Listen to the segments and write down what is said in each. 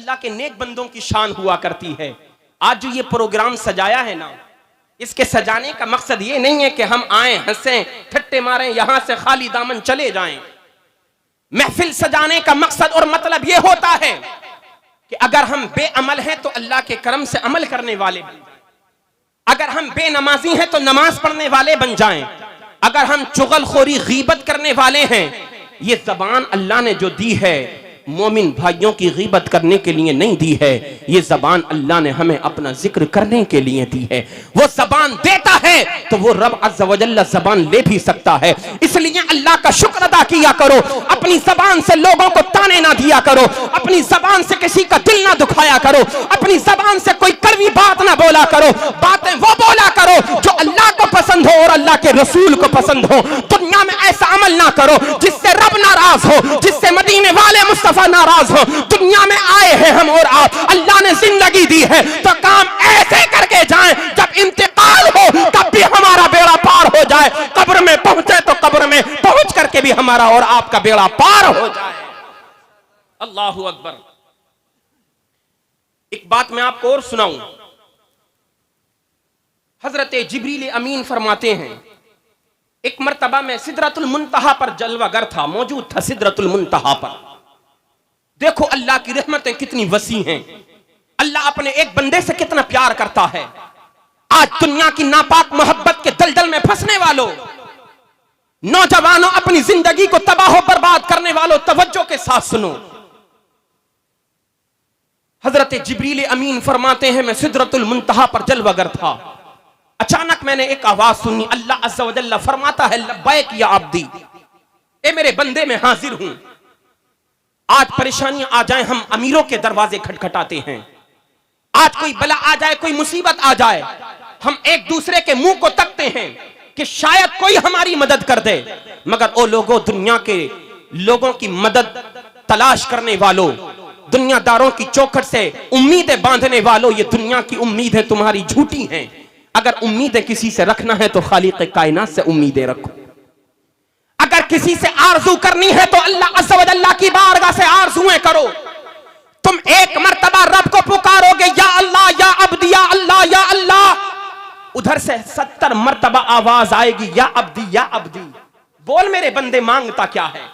अल्लाह के नेक बंदों की शान हुआ करती है। आज जो ये प्रोग्राम सजाया है ना, इसके सजाने का मकसद ये नहीं है कि हम आए, हंसें, ठट्टे मारें, यहां से खाली दामन चले जाएं। महफिल सजाने का मकसद और मतलब ये होता है कि अगर हम बेअमल हैं तो अल्लाह के करम से अमल करने वाले बन जाएं, अगर हम बेनमाजी हैं तो नमाज पढ़ने वाले बन जाएं, अगर हम चुगलखोरी गीबत करने वाले हैं। ये जबान अल्लाह ने जो दी है मोमिन भाइयों की गीबत करने के लिए नहीं दी है, ये जबान अल्लाह ने हमें अपना जिक्र करने के लिए दी है। वो जबान देता है तो वो रब अज़्ज़ा व जल्ल जबान ले भी सकता है। इसलिए अल्लाह का शुक्र अदा किया करो, अपनी जबान से लोगों को ताने ना दिया करो, अपनी जबान से किसी का दिल ना दुखाया करो, अपनी जबान से कोई कड़वी बात ना बोला करो। बातें वो बोला करो जो अल्लाह को पसंद हो और अल्लाह के रसूल को पसंद हो। दुनिया में ऐसा अमल ना करो जिससे रब नाराज हो, जिससे मदीने वाले मुस्तफा नाराज हो। दुनिया में आए हैं हम और आप, अल्लाह ने जिंदगी दी है तो काम ऐसे करके जाएं जब इंतकाल हो तब भी हमारा बेड़ा पार हो जाए, कब्र में पहुंचे तो कब्र में पहुंच करके भी हमारा और आपका बेड़ा पार हो जाए। अल्लाहु अकबर। एक बात मैं आपको और सुनाऊं। हजरत जिब्रील अमीन फरमाते हैं, एक मर्तबा में सिदरतुल मुंतहा पर जलवागर था, मौजूद था सिदरतुल मुंतहा पर। देखो अल्लाह की रहमतें कितनी वसी हैं, अल्लाह अपने एक बंदे से कितना प्यार करता है। आज दुनिया की नापाक मोहब्बत के दलदल में फंसने वालों, नौजवानों, अपनी जिंदगी को तबाह बर्बाद करने वालों, तवज्जो के साथ सुनो। हजरत जिब्रील अमीन फरमाते हैं, मैं सिदरतुल मुंतहा पर जलवागर था, अचानक मैंने एक आवाज सुनी। अल्लाह अज़्ज़ा व जल्ल फरमाता है, लब्बैक या अब्दी, ए मेरे बंदे मैं हाजिर हूं। आज परेशानियां आ जाए हम अमीरों के दरवाजे खटखटाते हैं, आज कोई बला आ जाए, कोई मुसीबत आ जाए, हम एक दूसरे के मुंह को तकते हैं कि शायद कोई हमारी मदद कर दे। मगर ओ लोगों, दुनिया के लोगों की मदद तलाश करने वालों, दुनियादारों की चौखट से उम्मीदें बांधने वालों, ये दुनिया की उम्मीदें तुम्हारी झूठी हैं। अगर उम्मीदें किसी से रखना है तो खालिक़ कायनात से उम्मीदें रखो। अगर किसी से आरज़ू करनी है तो अल्लाह अज़्ज़ा व जल्ल की बारगाह से आरज़ूएं करो। तुम एक मर्तबा रब को पुकारोगे, या अल्लाह या अब्दी, या अल्लाह या अल्लाह, उधर से 70 मर्तबा आवाज आएगी, या अब्दी या अब्दी। बोल मेरे बंदे मांगता क्या है।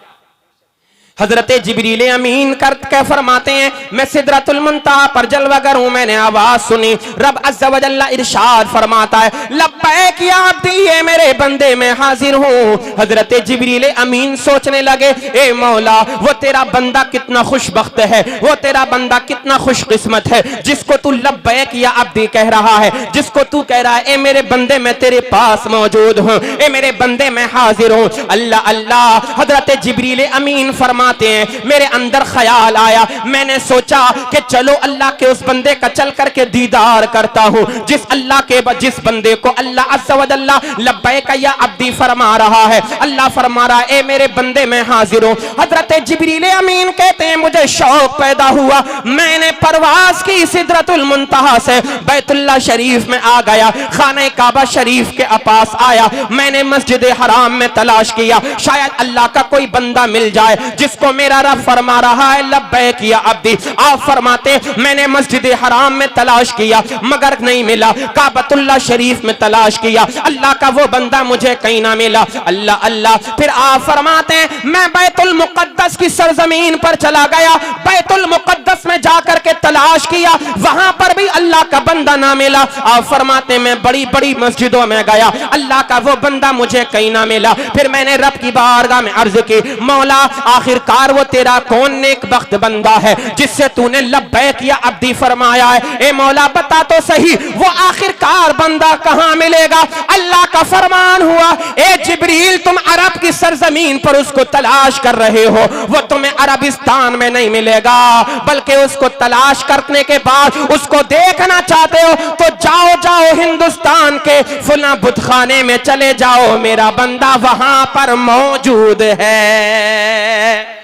हजरत जिब्रील अमीन करके फरमाते हैं, मैं सिदरतुल मुंतहा पर जलवागर हूं, मैंने आवाज सुनी। रब अज़्ज़ा व जल्ल इरशाद फरमाता है, लब्बैक या अब्दी, ये मेरे बंदे मैं हाजिर हूं। हजरत जिब्रील अमीन सोचने लगे, ए मौला, वो तेरा बंदा कितना खुशबख्त है, वो तेरा बंदा कितना खुशकिस्मत है जिसको तू लब्बैक या अब्दी कह रहा है, जिसको तू कह रहा है, ए मेरे बंदे मैं तेरे पास मौजूद हूं, ए मेरे बंदे मैं हाजिर हूं। अल्लाह अल्लाह। हजरत जिब्रील अमीन फरमा मेरे अंदर ख्याल आया, मैंने सोचा कि चलो अल्लाह के उस बंदे का चल करके दीदार करता हूं जिस अल्लाह के जिस बंदे को अल्लाह अज़्ज़ा व जल्ल लब्बैक या अब्दी फरमा रहा है। अल्लाह फरमा रहा है, ए मेरे बंदे मैं हाजिर हूं। हजरत जिब्रील अमीन कहते हैं, मुझे शौक पैदा हुआ, मैंने परवाज की सिदरतुल मुंतहा से बैतुल्लाह शरीफ में आ गया, खाने काबा शरीफ के पास आया। मैंने मस्जिद हराम में तलाश किया, शायद अल्लाह का कोई बंदा मिल जाए जिसको मेरा रब फरमा रहा है लब्बैक या अब्दी। आप फरमाते, मैंने मस्जिद हराम में तलाश किया मगर नहीं मिला, काबतुल्लाह शरीफ में तलाश किया, अल्लाह का वो बंदा मुझे कहीं ना मिला। अल्लाह अल्लाह। फिर आप फरमाते हैं, मैं बैतुल मुक़द्दस की सरजमीन पर चला गया, बैतुल मुक़द्दस में जाकर के तलाश किया, वहां पर भी अल्लाह का बंदा ना मिला। आप फरमाते, मैं बड़ी बड़ी मस्जिदों में गया, अल्लाह का वो बंदा मुझे कहीं ना मिला। फिर मैंने रब की बारगाह में अर्ज की, मौला आखिरकार वो तेरा कौन नेक बख्त बंदा है जिससे तूने लब्बैक या अब्दी फरमाया है। ए मौला बता तो सही, वो आखिरकार बंदा कहां मिलेगा। अल्लाह का फरमान हुआ, ए जिब्रील तुम अरब की सरजमीन पर उसको तलाश कर रहे हो, वो तुम्हें अरबिस्तान में नहीं मिलेगा, बल्कि उसको तलाश करने के बाद उसको देखना चाहते हो तो जाओ जाओ हिंदुस्तान के फुला बुतखाने में चले जाओ, मेरा बंदा वहां पर मौजूद है।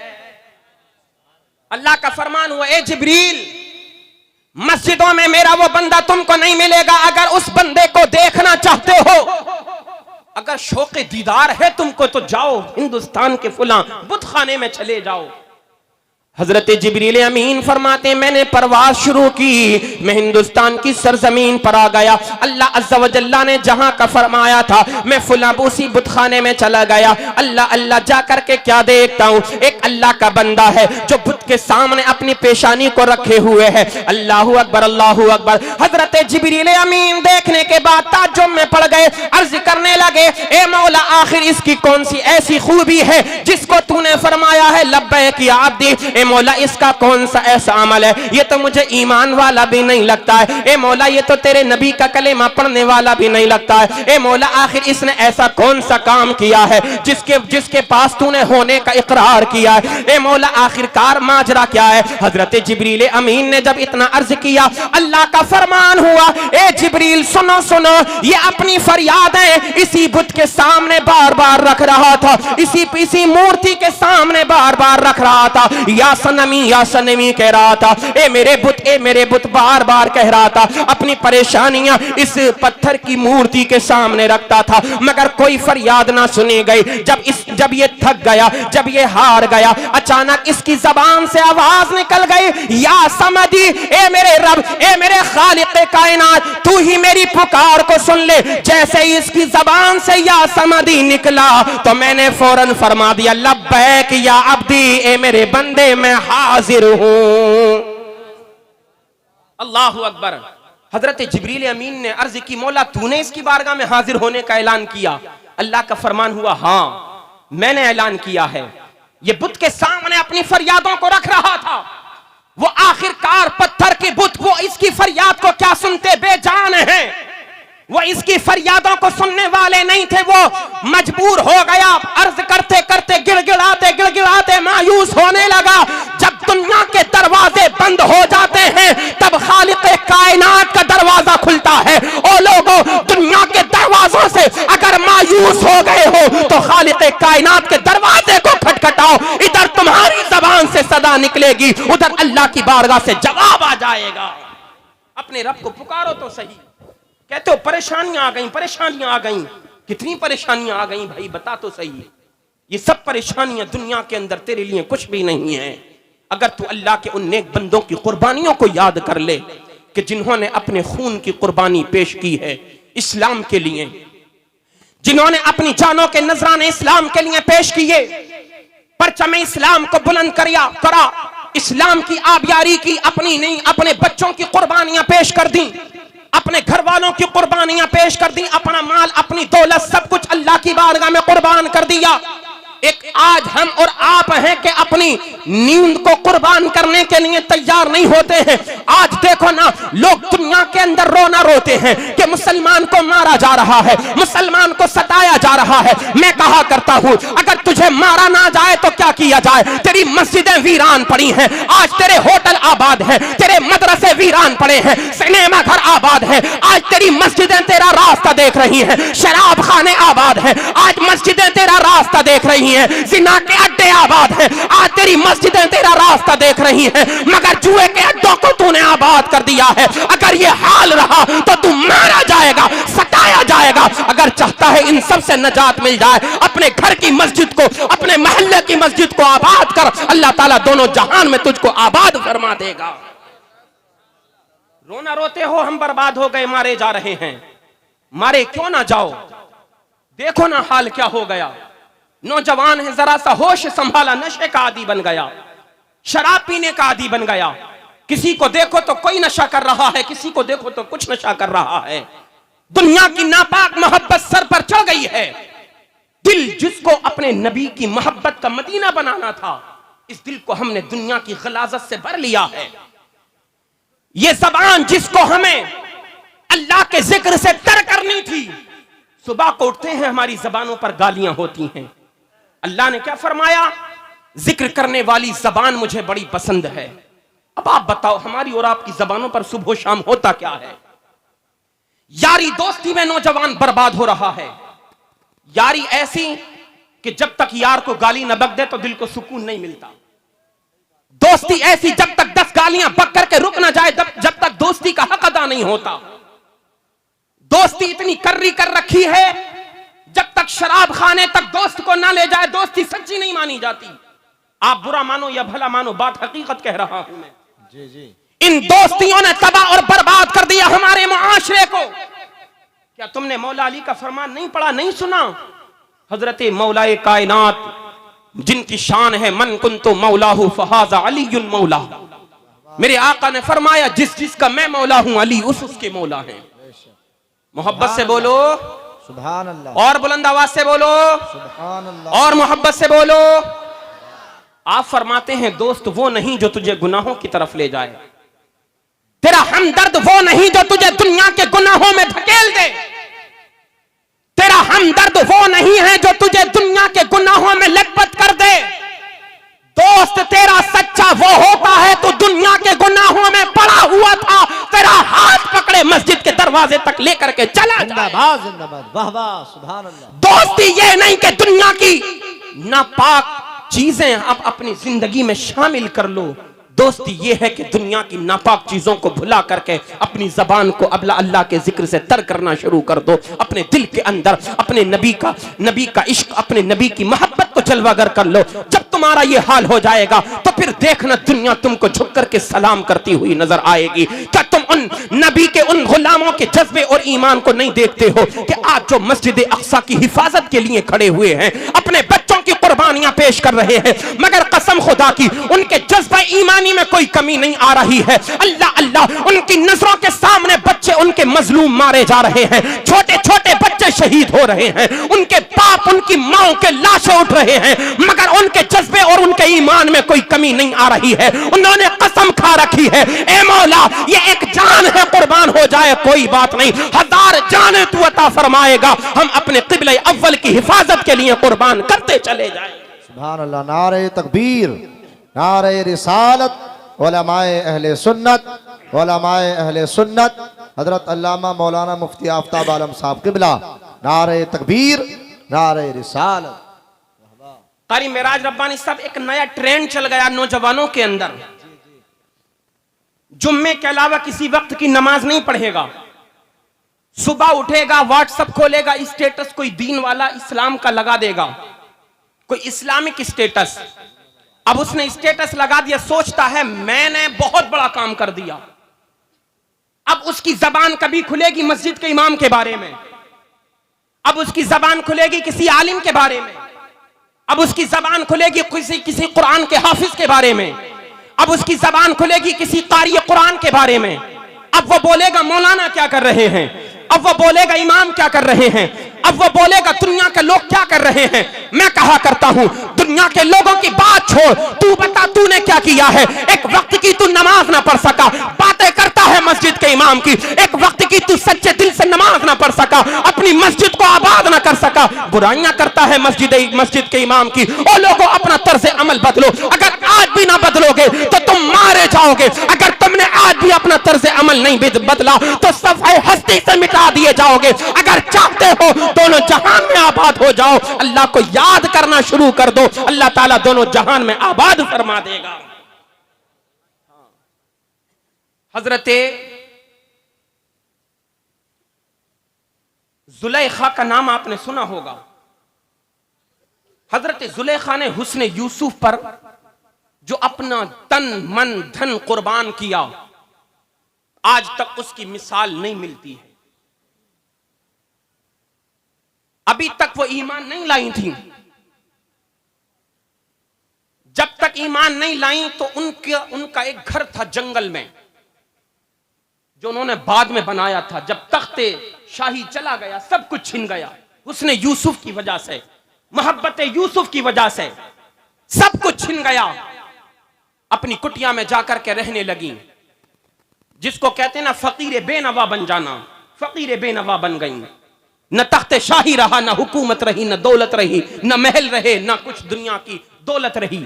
अल्लाह का फरमान हुआ, ए जिब्रील मस्जिदों में मेरा वो बंदा तुमको नहीं मिलेगा। अगर उस बंदे को देखना चाहते हो, अगर शौक़े दीदार है तुमको, तो जाओ हिंदुस्तान के फुला बुतखाने में चले जाओ। हजरत जिब्रील अमीन फरमाते मैंने परवाज शुरू की, मैं हिंदुस्तान की सरजमीन पर आ गया। अल्लाह अज़्ज़ा व जल्ला ने जहां का फरमाया था मैं फुलाबूसी बुतखाने में चला गया। अल्लाह अल्लाह जा करके क्या देखता हूँ, एक अल्लाह का बंदा है जो बुत के सामने अपनी पेशानी को रखे हुए है। अल्लाहू अकबर अल्लाहू अकबर। हजरत जिब्रील अमीन देखने के बाद ताज्जुब में पड़ गए, अर्ज करने लगे ए मौला आखिर इसकी कौन सी ऐसी खूबी है जिसको तूने फरमाया है लब्बैक या अब्दी। मौला इसका कौन सा ऐसा अमल है, ये तो मुझे ईमान वाला भी नहीं लगता है। ए मौला ये तो तेरे नबी का कलेमा पढ़ने वाला भी नहीं लगता है। ए मौला आखिर इसने ऐसा कौन सा काम किया है जिसके पास तूने होने का इकरार किया है। ए मौला आखिरकार माजरा क्या है। हजरत जिब्रील अमीन ने जब इतना अर्ज किया अल्लाह का फरमान हुआ ए जिब्रील सुनो सुनो, ये अपनी फरियादें इसी बुत के सामने बार बार रख रहा था, इसी मूर्ति के सामने बार बार रख रहा था। या सनमी कह रहा था ए मेरे बुत बार बार कह रहा था, अपनी परेशानियां इस पत्थर की मूर्ति के सामने रखता था मगर कोई फरियाद ना सुनी गई। जब ये थक गया, जब ये हार गया, अचानक इसकी जबान से आवाज निकल गई या समदी, ए मेरे रब, ए मेरे खालिक़े कायनात, तू ही मेरी पुकार को सुन ले। जैसे ही इसकी जबान से या समदी निकला तो मैंने फौरन फरमा दिया लब्बैक या अब्दी, ए मेरे बंदे मैं हाजिर हूं। अल्लाहु अकबर। हजरत जिब्रील अमीन ने अर्ज की मौला तूने इसकी बारगाह में हाजिर होने का ऐलान किया। अल्लाह का फरमान हुआ हाँ मैंने ऐलान किया है। ये बुत के सामने अपनी फरियादों को रख रहा था, वो आखिरकार पत्थर के बुत वो इसकी फरियाद को क्या सुनते, बेजान हैं, वो इसकी फरियादों को सुनने वाले नहीं थे। वो मजबूर हो गया, अर्ज करते करते गिड़गिड़ाते मायूस होने लगा। जब दुनिया के दरवाजे बंद हो जाते हैं तब खालिक़े कायनात का दरवाजा खुलता है। ओ लोगों, दुनिया के दरवाजों से अगर मायूस हो गए हो तो खालिक़े कायनात के दरवाजे को खटखटाओ, इधर तुम्हारी जबान से सदा निकलेगी, उधर अल्लाह की बारगाह से जवाब आ जाएगा। अपने रब को पुकारो तो सही। कहते हो परेशानियां आ गई, कितनी परेशानियां आ गई भाई बता तो सही। ये सब परेशानियां दुनिया के अंदर तेरे लिए कुछ भी नहीं है अगर तू अल्लाह के उन नेक बंदों की कुर्बानियों को याद कर ले कि जिन्होंने अपने खून की कुर्बानी पेश की है इस्लाम के लिए, जिन्होंने अपनी जानों के नजराने इस्लाम के लिए पेश किए, परचम इस्लाम को बुलंद करा, इस्लाम की आबियारी की, अपनी नहीं अपने बच्चों की कुर्बानियां पेश कर दी, अपने घर वालों की कुर्बानियां पेश कर दी, अपना माल अपनी दौलत सब कुछ अल्लाह की बारगाह में कुर्बान कर दिया। एक आज हम और आप हैं कि अपनी नींद को कुर्बान करने के लिए तैयार नहीं होते हैं। आज देखो ना, लोग दुनिया के अंदर रोना रोते हैं कि मुसलमान को मारा जा रहा है, मुसलमान को सताया जा रहा है। मैं कहा करता हूं अगर तुझे मारा ना जाए तो क्या किया जाए। तेरी मस्जिदें वीरान पड़ी हैं, आज तेरे होटल आबाद हैं, तेरे मदरसे वीरान पड़े हैं, सिनेमा घर आबाद है, आज तेरी मस्जिदें तेरा रास्ता देख रही हैं, शराब खाने आबाद हैं, आज मस्जिदें तेरा रास्ता देख रही हैं, जिना के अड्डे आबाद हैं, आज तेरी मस्जिदें तेरा रास्ता देख रही हैं, मगर जुए के अड्डों को तूने आबाद कर दिया है। अगर ये हाल रहा तो तू मारा जाएगा, सताया जाएगा। अगर चाहता है इन सब से नजात मिल जाए, अपने घर की मस्जिद को, अपने मोहल्ले की मस्जिद को आबाद कर, अल्लाह ताला दोनों जहान में तुझको आबाद फरमा देगा। रोना रोते हो हम बर्बाद हो गए, मारे जा रहे हैं, मारे क्यों ना जाओ। देखो ना हाल क्या हो गया, नौजवान है जरा सा होश संभाला नशे का आदी बन गया, शराब पीने का आदी बन गया। किसी को देखो तो कोई नशा कर रहा है, किसी को देखो तो कुछ नशा कर रहा है। दुनिया की नापाक मोहब्बत सर पर चढ़ गई है। दिल जिसको अपने नबी की मोहब्बत का मदीना बनाना था, इस दिल को हमने दुनिया की गलाजत से भर लिया है। ये जबान जिसको हमें अल्लाह के जिक्र से तर करनी थी, सुबह को उठते हैं हमारी जबानों पर गालियां होती हैं। अल्लाह ने क्या फरमाया, जिक्र करने वाली जबान मुझे बड़ी पसंद है। अब आप बताओ हमारी और आपकी जबानों पर सुबह शाम होता क्या है। यारी दोस्ती में नौजवान बर्बाद हो रहा है। यारी ऐसी कि जब तक यार को गाली न बक दे तो दिल को सुकून नहीं मिलता। दोस्ती ऐसी जब तक 10 गालियां बक करके रुक ना जाए जब तक दोस्ती का हक अदा नहीं होता। दोस्ती इतनी कर्री कर रखी है, जब तक शराब खाने तक दोस्त को ना ले जाए दोस्ती सच्ची नहीं मानी जाती। आप बुरा मानो या भला मानो, बात हकीकत कह रहा हूं मैं। जी जी। इन दोस्तियों ने तबाह और बर्बाद कर दिया हमारे मुआशरे को। क्या तुमने मौला अली का फरमान नहीं पढ़ा, नहीं सुना? हजरत मौलाए कायनात जिनकी शान है, मन कुन्तु मौलाहु फहाजा अलीयुन मौला। मेरे आका ने फरमाया जिस जिसका मैं मौला हूं, अली उसके मौला है। मोहब्बत से बोलो सुभान अल्लाह, और बुलंद आवाज से बोलो सुभान अल्लाह, और मोहब्बत से बोलो। आप फरमाते हैं दोस्त वो नहीं जो तुझे गुनाहों की तरफ ले जाए, तेरा हमदर्द वो नहीं जो तुझे दुनिया के गुनाहों में धकेल दे, तेरा हमदर्द वो नहीं है जो तुझे दुनिया के गुनाहों में लटपट कर दे। दोस्त तेरा सच्चा वो होता है तो दुनिया के गुनाहों में पड़ा हुआ था, तेरा हाथ पकड़े मस्जिद के दरवाजे तक लेकर के चला जाए। जिंदाबाद जिंदाबाद, वाह वाह, सुभान अल्लाह। दोस्ती ये नहीं कि दुनिया की नापाक चीजें आप अपनी जिंदगी में शामिल कर लो। दोस्ती ये है कि दुनिया की नापाक चीजों को भुला करके अपनी जबान को अबला अल्लाह के जिक्र से तर करना शुरू कर दो। अपने दिल के अंदर अपने नबी का इश्क, अपने नबी की मोहब्बत को जलवागर कर लो। जब तुम्हारा ये हाल हो जाएगा तो फिर देखना दुनिया तुमको झुक करके सलाम करती हुई नजर आएगी। क्या तुम उन नबी के उन गुलामों के जज्बे और ईमान को नहीं देखते हो कि आज जो मस्जिद अक्सा की हिफाजत के लिए खड़े हुए हैं, अपने बच्चों की कुर्बानियां पेश कर रहे हैं, मगर कसम खुदा की उनके जज्बा ईमानी में कोई कमी नहीं आ रही है। अल्लाह अल्लाह, उनकी नजरों के सामने बच्चे उनके मजलूम मारे जा रहे हैं, छोटे छोटे बच्चे शहीद हो रहे हैं, उनके बाप उनकी माओ के लाशें उठ रहे हैं, मगर उनके जज्बे और उनके ईमान में कोई कमी नहीं आ रही है। उन्होंने कसम खा रखी है, ए मौला ये एक जान है, कुर्बान हो जाए कोई बात नहीं, 1000 जाने तू अता फरमाएगा, हम अपने क़िबले अव्वल की हिफाजत के लिए कुर्बान करते चले जाएं। सुभान अल्लाह। नारे तकबीर, नारे रिसालत, उलमाए अहले सुन्नत, उलमाए अहले सुन्नत, हजरत अल्लामा मौलाना मुफ्ती आफ्ताब आलम साहब क़िबला। नारे तकबीर, नारे रिसालत। कारी मेराज रब्बानी साहब, एक नया ट्रेंड चल गया नौजवानों के अंदर। जुम्मे के अलावा किसी वक्त की नमाज नहीं पढ़ेगा, सुबह उठेगा व्हाट्सएप खोलेगा, स्टेटस कोई दीन वाला इस्लाम का लगा देगा, कोई इस्लामिक स्टेटस। अब उसने स्टेटस लगा दिया, सोचता है मैंने बहुत बड़ा काम कर दिया। अब उसकी जबान कभी खुलेगी मस्जिद के इमाम के बारे में, अब उसकी जबान खुलेगी किसी आलिम के बारे में, अब उसकी जबान खुलेगी किसी कुरान के हाफिज के बारे में, अब उसकी जबान खुलेगी किसी कारी कुरान के बारे में। अब वो बोलेगा मौलाना क्या कर रहे हैं, अब वो बोलेगा इमाम क्या कर रहे हैं, अब वो बोलेगा दुनिया के लोग क्या कर रहे हैं। मैं कहा करता हूं दुनिया के लोगों की बात छोड़, तू बता तूने क्या किया है। एक वक्त की तू नमाज ना पढ़ सका, बातें करता है मस्जिद के इमाम की। एक वक्त की तू सच्चे दिल से नमाज ना पढ़ सका, अपनी मस्जिद को आबाद ना कर सका, बुराइयां करता है मस्जिद के इमाम की। ओ लोगों, अपना तर्ज अमल बदलो। अगर आज भी ना बदलोगे तो तुम मारे जाओगे। अगर तुमने आज भी अपना तर्ज अमल नहीं बदला तो सफाई हस्ती से मिटा दिए जाओगे। अगर चाहते हो दोनों जहान में आबाद हो जाओ, अल्लाह को याद करना शुरू कर दो, अल्लाह ताला दोनों जहान में आबाद फरमा देगा। हजरते जुलेखा का नाम आपने सुना होगा। हजरत जुलेखा ने हुस्न यूसुफ पर जो अपना तन मन धन कुर्बान किया, आज तक उसकी मिसाल नहीं मिलती है। अभी तक वो ईमान नहीं लाई थी। जब तक ईमान नहीं लाई तो उनका एक घर था जंगल में, जो उन्होंने बाद में बनाया था। जब तख्ते शाही चला गया, सब कुछ छिन गया। उसने यूसुफ की वजह से, मोहब्बत यूसुफ की वजह से सब कुछ छिन गया। अपनी कुटिया में जाकर के रहने लगी, जिसको कहते ना फकीर बेनवा बन जाना। फकीर बेनवा बन गई। न तख्ते शाही रहा, न हुकूमत रही, न दौलत रही, न महल रहे, न कुछ दुनिया की दौलत रही।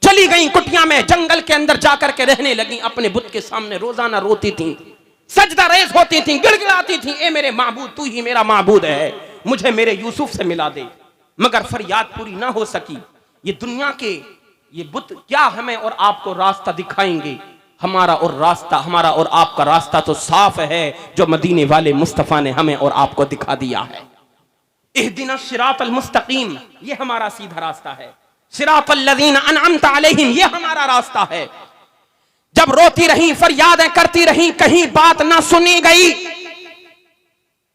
चली गई कुटिया में, जंगल के अंदर जाकर के रहने लगी। अपने बुत के सामने रोजाना रोती थी, सजदा रेज़ होती थी, गिड़गिड़ाती थी, ए मेरे माबूद, तू ही मेरा माबूद है, मुझे मेरे यूसुफ से मिला दे। मगर फरियाद पूरी ना हो सकी। ये दुनिया के ये बुत क्या हमें और आपको रास्ता दिखाएंगे? हमारा और आपका रास्ता तो साफ है, जो मदीने वाले मुस्तफा ने हमें और आपको दिखा दिया है। इहदिना सिरातल मुस्तकीम, ये हमारा सीधा रास्ता है। सिरातल्लज़ीना अनअमता अलैहिम, ये हमारा रास्ता है। जब रोती रही, फरियादें करती रही, कहीं बात ना सुनी गई,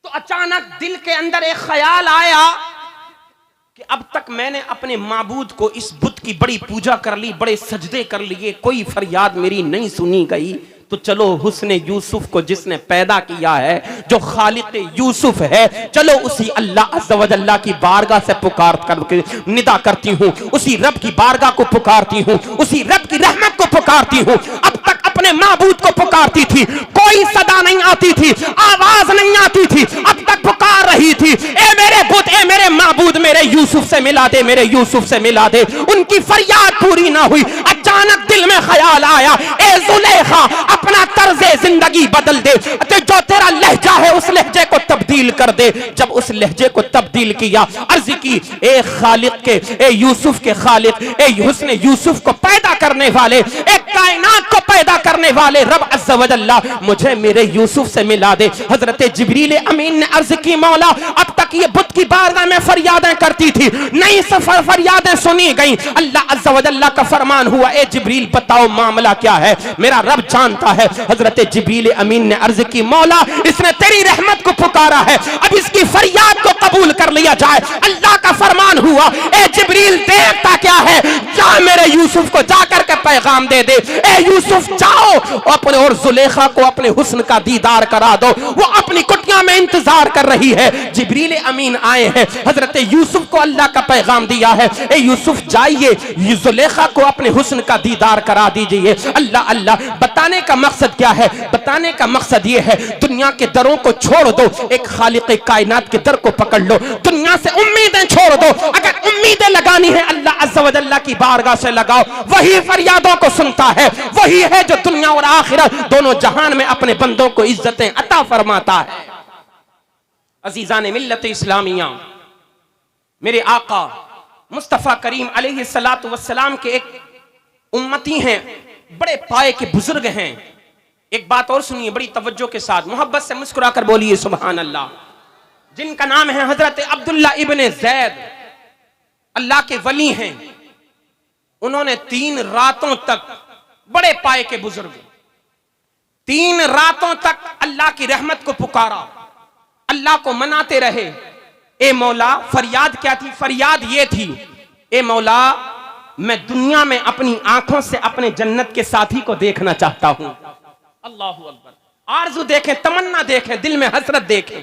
तो अचानक दिल के अंदर एक ख्याल आया कि अब तक मैंने अपने माबूद को, इस बुत की बड़ी पूजा कर ली, बड़े सजदे कर लिए, कोई फरियाद मेरी नहीं सुनी गई, तो चलो हुस्ने यूसुफ को जिसने पैदा किया है, जो खालिक यूसुफ है, चलो उसी अल्लाह अज़्ज़ व जल्ला की बारगाह से पुकार करके निदा करती हूँ, उसी रब की बारगाह को पुकारती हूँ, उसी रब की रहमत को पुकारती हूँ। अब तक अपने माबूद को पुकारती थी, कोई सदा नहीं आती थी, आवाज नहीं आती थी, अब तक पुकार रही थी, ए मेरे बुत, ए मेरे माबूद, मेरे यूसुफ से मिला दे, मेरे यूसुफ से मिला दे। उनकी फरियाद पूरी ना हुई, अचानक दिल में ख्याल आया, ए जुलेखा, अपना तर्ज़े जिंदगी बदल दे, जो तेरा लहजा है उस लहजे को तब्दील कर दे। जब उस लहजे को तब्दील किया, अर्ज की, ए खालिक के, ए यूसुफ के खालिक, ए हुस्ने यूसुफ को पैदा करने वाले, एक कायनात को पैदा करने वाले रब अज़्ज़ व जल्ला, मुझे मेरे यूसुफ से मिला दे। हजरत जिब्रील अमीन ने अर्ज की, मौला, अब तक ये बुत की बारगाह में फरियादें करती थी, नई सफर फरियादें सुनी गई। अल्लाह अज़्ज़ व जल्ला का फरमान हुआ, ए जिब्रील बताओ मामला क्या है, मेरा रब जानता है। हजरत जिब्रील अमीन ने अर्ज की, मौला, इसने तेरी रहमत को पुकारा है, अब इसकी फरियाद को कबूल कर लिया जाए। अल्लाह का फरमान हुआ, ए जिब्रील देखता क्या है, जा मेरे यूसुफ को जाकर के पैगाम दे दे, ए यूसुफ जाओ अपने और जुलेखा को अपने हुस्न का दीदार करा दो, वो अपनी कुटिया में इंतजार कर रही है। जिब्रील अमीन आए हैं, हजरत यूसुफ को अल्लाह का पैगाम दिया है, ए यूसुफ जाइए, जुलेखा को अपने हुस्न का दीदार करा दीजिए। अल्लाह अल्लाह, बताने का मकसद क्या है? बताने का मकसद ये है, दुनिया के दरों को छोड़ दो, एक खालिक कायनात के दर को पकड़ लो, दुनिया से उम्मीदें छोड़ दो। अगर उम्मीदें लगानी है अल्लाह अज़्ज़ व जल्ला की बारगाह से लगाओ, वही फरियादों को सुनता है, वही है जो दुनिया और आखिरत दोनों जहान में अपने बंदों को इज्जतें अता फरमाता है। अजीजान मिल्लत इस्लामिया, मेरे आका मुस्तफ़ा करीम अलैहिस्सलातु वस्सलाम के एक उम्मती हैं, बड़े पाए के बुजुर्ग हैं। एक बात और सुनिए बड़ी तवज्जो के साथ, मोहब्बत से मुस्कुराकर बोलिए सुभान अल्लाह। जिनका नाम है हजरत अब्दुल्ला इब्ने ज़ैद, अल्लाह के वली हैं। उन्होंने 3 रातों तक, बड़े पाए के बुजुर्ग, 3 रातों तक अल्लाह की रहमत को पुकारा, अल्लाह को मनाते रहे। ए मौला, फरियाद क्या थी? फरियाद ये थी, ए मौला, मैं दुनिया में अपनी आंखों से अपने जन्नत के साथी को देखना चाहता हूं। अल्लाहु अकबर, आरज़ू देखें, तमन्ना देखें, दिल में हसरत देखें।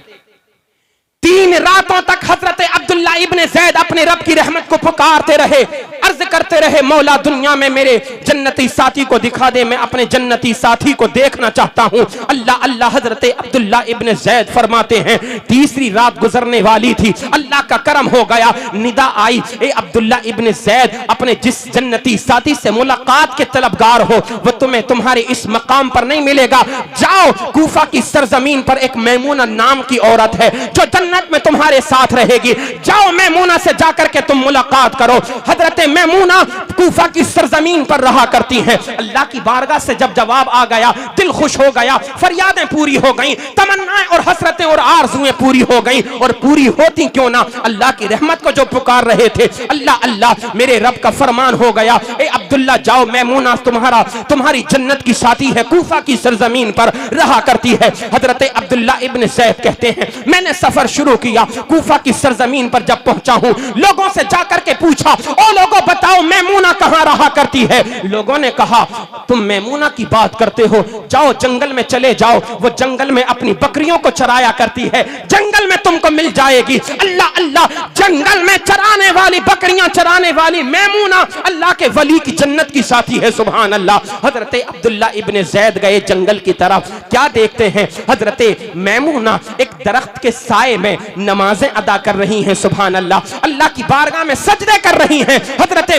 3 रातों तक हजरत अब्दुल्ला इब्ने ज़ैद अपने रब की रहमत को पुकारते रहे, अर्ज करते रहे, मौला दुनिया में मेरे जन्नती साथी को दिखा दे, मैं अपने जन्नती साथी को देखना चाहता हूं। अल्लाह अल्लाह, हजरत अब्दुल्ला इब्ने ज़ैद फरमाते हैं, 3री रात गुजरने वाली थी, अल्लाह का करम हो गया, निदा आई, ए अब्दुल्ला इब्ने ज़ैद, अपने जिस जन्नती साथी से मुलाकात के तलबगार हो, वो तुम्हें तुम्हारे इस मकाम पर नहीं मिलेगा। जाओ, कूफा की सरजमीन पर एक मैमूना नाम की औरत है जो जन्नत में तुम्हारे साथ रहेगी, जाओ मैमूना से जाकर के तुम मुलाकात करो। हजरत मैमूना कूफा की सरजमीन पर रहा करती हैं। अल्लाह की बारगाह से जब जवाब आ गया, दिल खुश हो गया, फरियादें पूरी हो गईं, तमन्नाएं और हसरतें और आरज़ुएं पूरी हो गईं, और पूरी होती क्यों ना, अल्लाह की रहमत को जो पुकार रहे थे। अल्लाह अल्लाह, मेरे रब का फरमान हो गया, ए अब्दुल्ला जाओ, मैमूना तुम्हारी जन्नत की साथी है, कूफा की सरजमीन पर रहा करती है। हजरत अब्दुल्ला इब्ने ज़ैद कहते हैं, मैंने सफर शुरू किया, कूफा की सरजमीन पर जब पहुंचा हूं, लोगों से जाकर के पूछा, ओ लोगों बताओ मैमूना कहां रहा करती है? लोगों ने कहा, तुम मैमूना की बात करते हो, जाओ जंगल में चले जाओ, वो जंगल में अपनी बकरियों को चराया करती है, जंगल में तुमको मिल जाएगी। अल्लाह अल्लाह, जंगल में चराने वाली, बकरियां चराने वाली मैमूना अल्लाह के वली की जन्नत की साथी है, सुभान अल्लाह। हजरत अब्दुल्ला इब्ने ज़ैद गए जंगल की तरफ, क्या देखते हैं? हजरत मैमूना एक दरख्त के साए में नमाजें अदा कर रही हैं, सुभान अल्लाह, अल्लाह की बारगाह में सजदे कर रही हैं। हजरत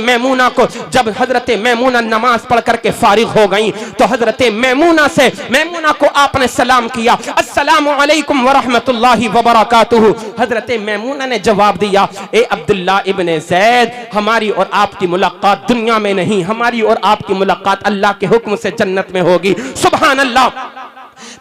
मैमूना को जब हजरत मैमूना नमाज पढ़ करके फारिग हो गई, तो हजरत मैमूना को आपने सलाम किया, अस्सलामु अलैकुम व रहमतुल्लाहि व बरकातुहू। हजरत मैमूना ने जवाब दिया, ए अब्दुल्ला इब्ने ज़ैद, हमारी और आपकी मुलाकात दुनिया में नहीं, हमारी और आपकी मुलाकात अल्लाह के हुक्म से जन्नत में होगी, सुभान अल्लाह।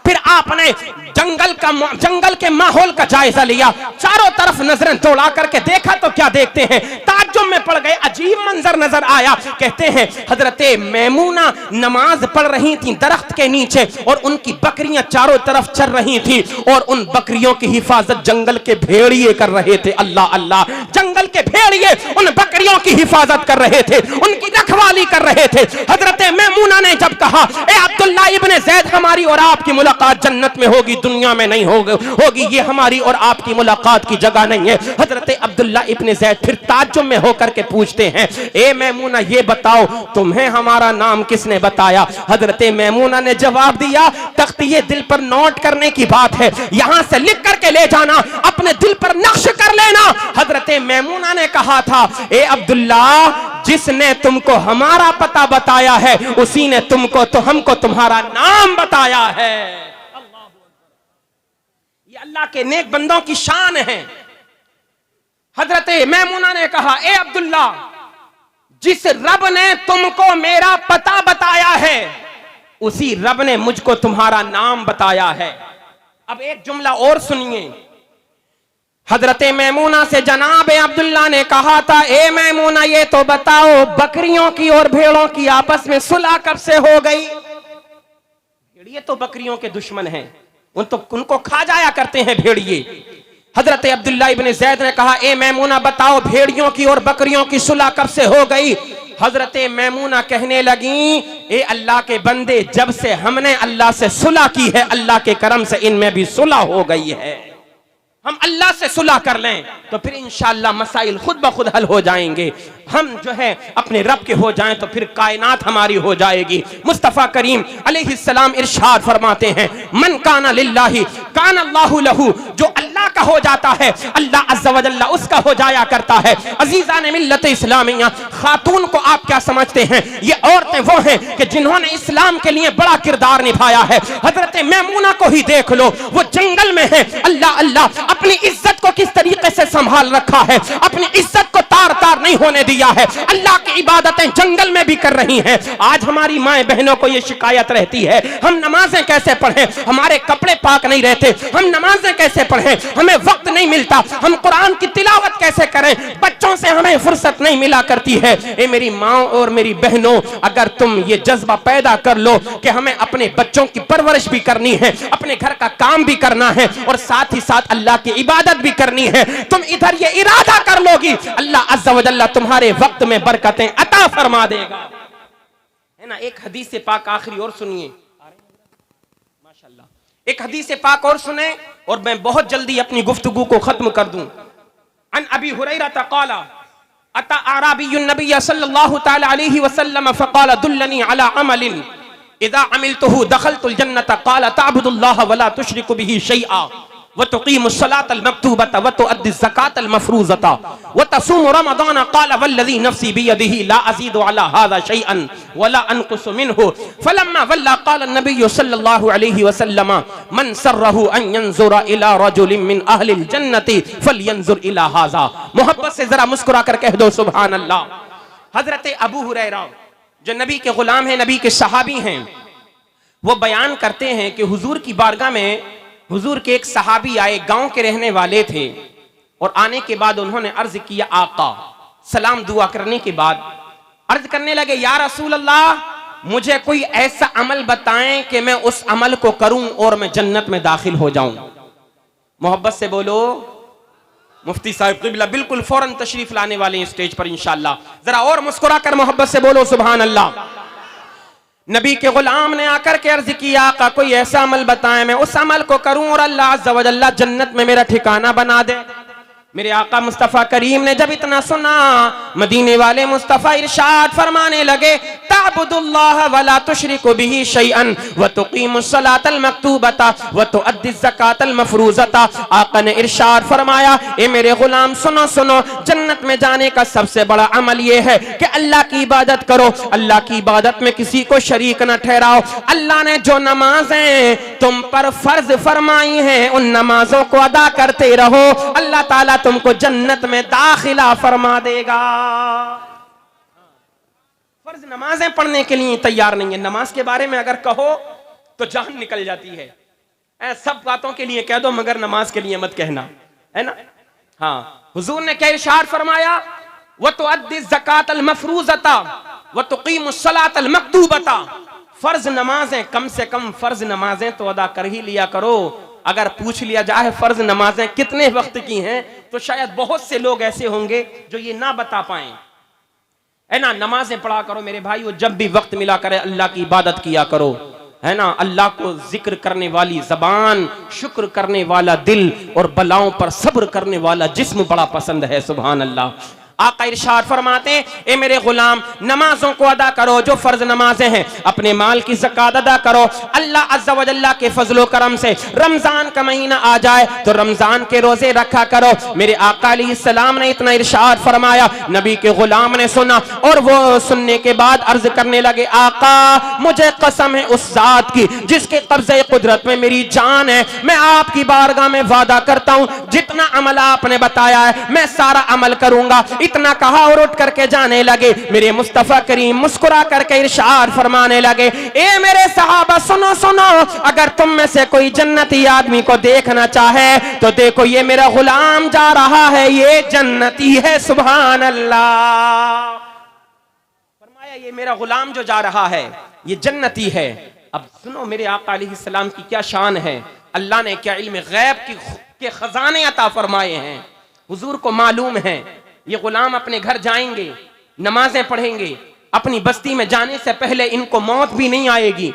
फिर आपने जंगल के माहौल का जायजा लिया, चारों तरफ नजरें दौड़ा करके देखा तो क्या देखते हैं, ताज्जुब में पड़ गए, अजीब मंजर नजर आया। कहते हैं हजरते मैमूना नमाज पढ़ रही थी दरख्त के नीचे और उनकी बकरियां चारों तरफ चल रही थी और उन बकरियों की हिफाजत जंगल के भेड़िए कर रहे थे। अल्लाह अल्लाह, जंगल के भेड़िए उन बकरियों की हिफाजत कर रहे थे, उनकी रखवाली कर रहे थे। हजरते मैमूना ने जब कहा, ए अब्दुल्ला इब्ने ज़ैद, हमारी और आपकी मुलाकात जन्नत में होगी, दुनिया में नहीं होगी, ये हमारी और आपकी मुलाकात की जगह नहीं है। हजरते अब्दुल्ला इब्ने ज़ैद फिर ताज्जुब में होकर के पूछते हैं, ए मैमूना ये बताओ तुम्हें हमारा नाम किसने बताया? हजरते मैमूना ने जवाब दिया, तख्तिये दिल पर नोट करने की बात है, यहां से लिख करके ले जाना, अपने दिल पर नक्श कर लेना। हजरते मैमूना ने कहा था, ए अब्दुल्ला, जिसने तुमको हमारा पता बताया है उसी ने तुमको तो हमको तुम्हारा नाम बताया है। ये अल्लाह के नेक बंदों की शान है। हजरते मैमूना ने कहा, ए अब्दुल्ला, जिस रब ने तुमको मेरा पता बताया है उसी रब ने मुझको तुम्हारा नाम बताया है। अब एक जुमला और सुनिए। हजरते मैमूना से जनाब अब्दुल्ला ने कहा था, ए मैमूना ये तो बताओ बकरियों की और भेड़ों की आपस में सुलह कब से हो गई? भेड़िए तो बकरियों के दुश्मन हैं, उनको खा जाया करते हैं भेड़िए। हजरते अब्दुल्ला इब्ने ज़ैद ने कहा, ए मैमूना बताओ भेड़ियों की और बकरियों की सुलह कब से हो गई? हजरते मैमूना कहने लगी, ए अल्लाह के बंदे, जब से हमने अल्लाह से सुलह की है अल्लाह के करम से इनमें भी सुलह हो गई है। हम अल्लाह से सुलह कर लें तो फिर इंशाअल्लाह मसाइल खुद ब खुद हल हो जाएंगे। हम जो है अपने रब के हो जाएं तो फिर कायनात हमारी हो जाएगी। मुस्तफ़ा करीम अलैहिस्सलाम इरशाद फरमाते हैं, मन काना लिल्लाहि काना अल्लाहु लहू, जो अल्लाह का हो जाता है अल्लाह अज़्ज़ा व जल्ला उसका हो जाया करता है। अजीज़ान मिल्लत इस्लामिया, खातून को आप क्या समझते हैं? ये औरतें वो हैं कि जिन्होंने इस्लाम के लिए बड़ा किरदार निभाया है। हजरत मैमूना को ही देख लो, वो जंगल में है, अल्लाह अल्लाह अपनी इज्जत को किस तरीके से संभाल रखा है, अपनी इज्जत को तार तार नहीं होने दिया है। अल्लाह की इबादतें जंगल में भी कर रही हैं। आज हमारी माए बहनों को यह शिकायत रहती है, हम नमाजें कैसे पढ़ें, हमारे कपड़े पाक नहीं रहते, हम नमाजें कैसे पढ़ें, हमें वक्त नहीं मिलता, हम कुरान की तिलावत कैसे करें, बच्चों से हमें फुर्सत नहीं मिला करती है। ए मेरी माँ और मेरी बहनों, अगर तुम ये जज्बा पैदा कर लो कि हमें अपने बच्चों की परवरिश भी करनी है, अपने घर का काम भी करना है और साथ ही साथ अल्लाह की इबादत भी करनी है, तुम इधर ये इरादा कर लोगी, अल्लाह अज़्ज़ा व जल्ला तुम्हारे वक्त में बरकतें अता फरमा देगा, है ना। एक हदीस पाक आखिरी और सुनिए, माशाअल्लाह, एक हदीस पाक और सुने और मैं बहुत जल्दी अपनी गुफ्तगू को खत्म कर दूं। अन अबी हुरैरा क़ाला अता अराबियुन नबी सल्लल्लाहु तआला अलैहि वसल्लम फ़क़ाल दुल्लनी अला अमलिन इज़ा अमिलतुहु दख़लतुल जन्नत क़ाल तअबुदुल्लाह व ला तुशरिकु बिही शैआ व तुक़ीमुस्सलातल मक्तूबता व तुअद्दी ज़कातल मफ़रूज़ता व तसूमु रमज़ान क़ाल वल्लज़ी नफ़्सी बियदिही ला अज़ीदु अला हाज़ा शैअन व ला अनक़ुसु मिन्हु फ़लम्मा वल्ला क़ाल नबी सल्लल्लाहु अलैहि वसल्लम मन सर्रहु अन यंज़ुरा इला रजुलिन मिन अहलिल जन्नति फ़लयंज़ुर इला हाज़ा। मोहब्बत से जरा मुस्कुरा कर कह दो सुभान अल्लाह। हज़रत अबू हुरैरा जो नबी के गुलाम हैं, नबी के सहाबी हैं, वो बयान करते हैं कि हुजूर की बारगाह में हुजूर के एक सहाबी आए, गांव के रहने वाले थे, और आने के बाद उन्होंने अर्ज किया, आका, सलाम दुआ करने के बाद अर्ज करने लगे, या रसूल अल्लाह, मुझे कोई ऐसा अमल बताएं कि मैं उस अमल को करूं और मैं जन्नत में दाखिल हो जाऊं। मोहब्बत से बोलो, मुफ्ती साहब क़िबला बिल्कुल फौरन तशरीफ लाने वाले हैं स्टेज पर इंशाअल्लाह। जरा और मुस्कुरा कर मोहब्बत से बोलो सुभान अल्लाह। नबी के गुलाम ने आकर के अर्ज किया, आका कोई ऐसा अमल बताएं मैं उस अमल को करूं और अल्लाह अज़्ज़ा व जल्ला जन्नत में मेरा ठिकाना बना दे। मेरे आका मुस्तफ़ा करीम ने जब इतना सुना, मदीने वाले मुस्तफ़ा इरशाद फरमाने लगे, ताबुदुल्लाह वला तुशरिकु बिही शैअन व तुक़ीमुस्सलातल मक्तूबता व तुअद्दी ज़कातल मफ़रूज़ता। आका ने इरशाद फरमाया, ए मेरे गुलाम सुनो सुनो, जन्नत में जाने का सबसे बड़ा अमल ये है कि अल्लाह की इबादत करो, अल्लाह की इबादत में किसी को शरीक न ठहराओ। अल्लाह ने जो नमाजें तुम पर फर्ज फरमाई हैं उन नमाजों को अदा करते रहो, अल्लाह ताला तुमको जन्नत में दाखिला फरमा देगा। फर्ज नमाजें पढ़ने के लिए तैयार नहीं है, नमाज के बारे में अगर कहो तो जान निकल जाती है। सब बातों के लिए कह दो मगर नमाज के लिए मत कहना, है ना। हाँ, हुजूर ने क्या इरशाद फरमाया, व तुअद्दी ज़कात अल मफरूज़ता व तुक़ीमुस सलात अल मक्तूबता। फर्ज नमाजें कम से कम फर्ज नमाजें तो अदा कर ही लिया करो। अगर पूछ लिया जाए फर्ज नमाजें कितने वक्त की हैं तो शायद बहुत से लोग ऐसे होंगे जो ये ना बता पाएं, है ना। नमाजें पढ़ा करो मेरे भाई, वो जब भी वक्त मिला करे अल्लाह की इबादत किया करो, है ना। अल्लाह को जिक्र करने वाली जबान, शुक्र करने वाला दिल और बलाओं पर सब्र करने वाला जिस्म बड़ा पसंद है, सुभान अल्लाह। आका इरशाद फरमाते हैं, ए मेरे गुलाम नमाजों को अदा करो जो फर्ज नमाजें हैं, अपने माल की ज़कात अदा करो। अल्लाह अज़्ज़ा व जल्ला के फजलो करम से रमजान का महीना आ जाए तो रमजान के रोजे रखा करो। मेरे आका अलैहिस्सलाम ने इतना इरशाद फरमाया, नबी के गुलाम ने सुना और वो सुनने के बाद अर्ज करने लगे, आका मुझे कसम है उस जात की जिसके कब्ज़े कुदरत में मेरी जान है, मैं आपकी बारगाह में वादा करता हूँ जितना अमल आपने बताया है मैं सारा अमल करूंगा। इतना कहा और उठ करके जाने लगे। मेरे मुस्तफा करीम मुस्कुरा करके इरशाद फरमाने लगे, ए मेरे सहाबा सुनो सुनो, अगर तुम में से कोई जन्नती आदमी को देखना चाहे तो देखो ये मेरा गुलाम जा रहा है, ये जन्नती है, सुभान अल्लाह। फरमाया ये मेरा गुलाम जो जा रहा है ये जन्नती है। अब सुनो मेरे आका अलैहिस्सलाम की क्या शान है, अल्लाह ने क्या इल्म गैब के खजाने अता फरमाए हैं। हुजूर को मालूम है ये गुलाम अपने घर जाएंगे, नमाजें पढ़ेंगे, अपनी बस्ती में जाने से पहले इनको मौत भी नहीं आएगी,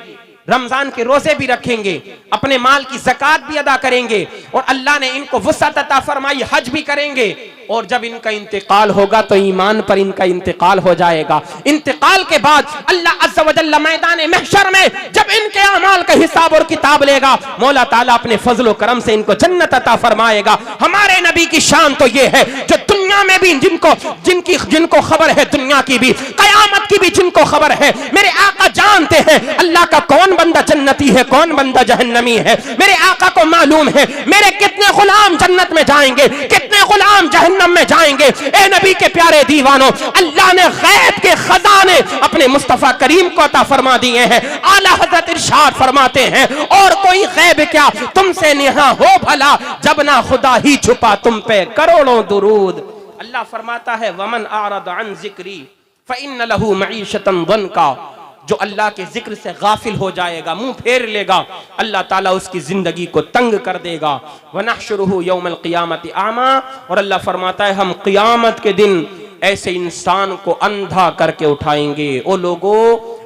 रमजान के रोजे भी रखेंगे, अपने माल की ज़कात भी अदा करेंगे और अल्लाह ने इनको वुसअत अता फरमाई, हज भी करेंगे। और जब इनका इंतकाल होगा तो ईमान पर इनका इंतकाल हो जाएगा। इंतकाल के बाद अल्लाह अज़्ज़ा व जल्ला मैदान महशर में जब इनके अमाल का हिसाब और किताब लेगा, मौला ताला अपने फजल व करम से इनको जन्नत अता फरमाएगा। हमारे नबी की शान तो ये है जो दुनिया में भी जिनको खबर है, दुनिया की भी कयामत की भी जिनको खबर है, मेरे आका जानते हैं अल्लाह का कौन बंदा जन्नती है कौन बंदा जहन्नमी है। मेरे आका को मालूम है मेरे कितने गुलाम जन्नत में जाएंगे, कितने गुलाम जहन्नम में जाएंगे। ए नबी के प्यारे दीवानों, अल्लाह ने गैब के खजाने अपने मुस्तफा करीम को अता फरमा दिए हैं। आला हज़रत इरशाद फरमाते हैं, और कोई गैब क्या तुमसे नेहा हो भला, जब ना खुदा ही छुपा तुम पे करोड़ों दुरूद। अल्लाह फरमाता है, वमन आरद अन जिक्री फइन्न लहू मईशतन दनका। जो अल्लाह के जिक्र से गाफिल हो जाएगा, मुंह फेर लेगा, अल्लाह ताला उसकी जिंदगी को तंग कर देगा। वनहशुरुहु यौमल क़ियामति आमा। और अल्लाह फरमाता है हम क़ियामत के दिन ऐसे इंसान को अंधा करके उठाएंगे। ओ लोगों,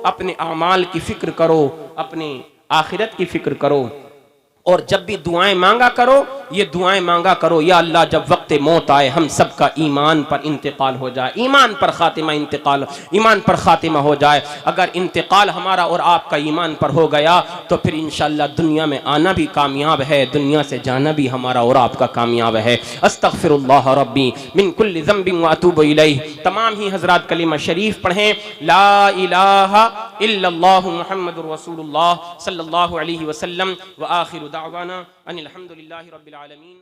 अपने अमाल की फिक्र करो, अपनी आखिरत की फिक्र करो और जब भी दुआएं मांगा करो, ये दुआएं मांगा करो, या अल्लाह जब वक्त मौत आए हम सबका ईमान पर इंतकाल हो जाए, ईमान पर खातिमा हो जाए। अगर इंतकाल हमारा और आपका ईमान पर हो गया तो फिर इंशाअल्लाह दुनिया में आना भी कामयाब है, दुनिया से जाना भी हमारा और आपका कामयाब है। अस्तगफिरुल्लाह रब्बी मिन कुल्लि ज़ंबिन व अतूबु इलैह। तमाम ही हजरात कलिमा शरीफ पढ़ें, ला इलाहा इल्लल्लाहु मुहम्मदुर रसूलुल्लाह सल्लल्लाहु अलैहि वसल्लम व आखिरु दावाना अनिल हम्दुलिल्लाहि रब्बिल आलमीन।